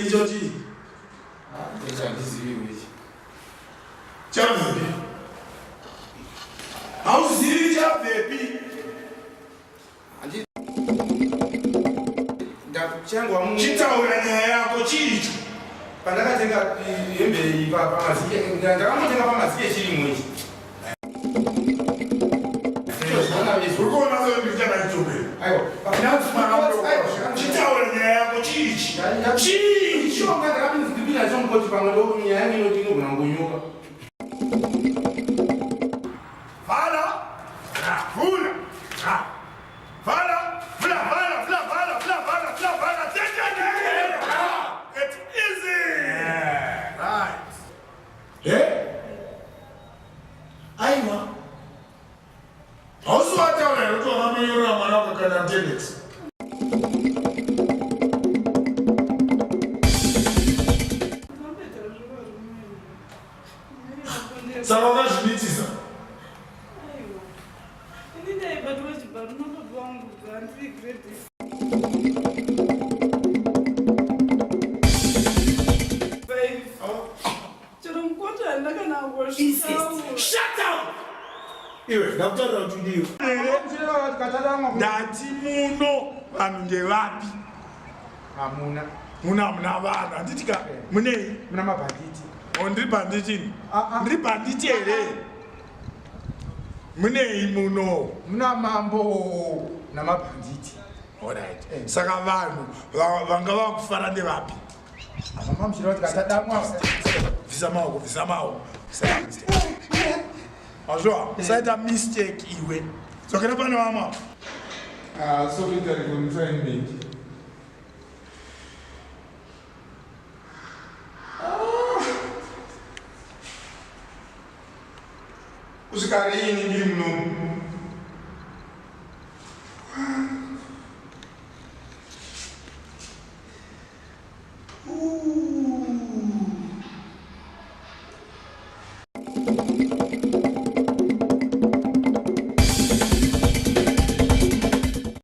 Ijoji. Tiens, baby. How's it, baby? Chita urenea kochicho. Pandaka tenga yembe ipa pharmacy. Ndakama tenga pharmacy chiri mwezi. Uko nazo mbijana ichobe. Ayo, chita urenea kochicho. Chicho. Chonga ndakama ndibina chongo chipangalo nyanya ino tingo kunangunyuka. Fala. Fula. Fala. It's easy. Right. Eh? Aiwa. Also, I tell you, to have me around my other kind of tenants. Sarona Junitisa. Shut up! Iwe, daktari utulie. Dati muno anunge wapi? Hamuna. Muna bana. Nditika mune Muna mabanditi. Ondri banditi. Ndri banditi ere. Mune muno. Muna mambo na mabanditi. Alright. Saka vanhu vanga vakufara ndevapi? Mama mshiroti katadamwa. Visa maoko. Ajua, c'est un mistake iwe. So kana pana mama. So little confinement. Usikari ini ngiri mno.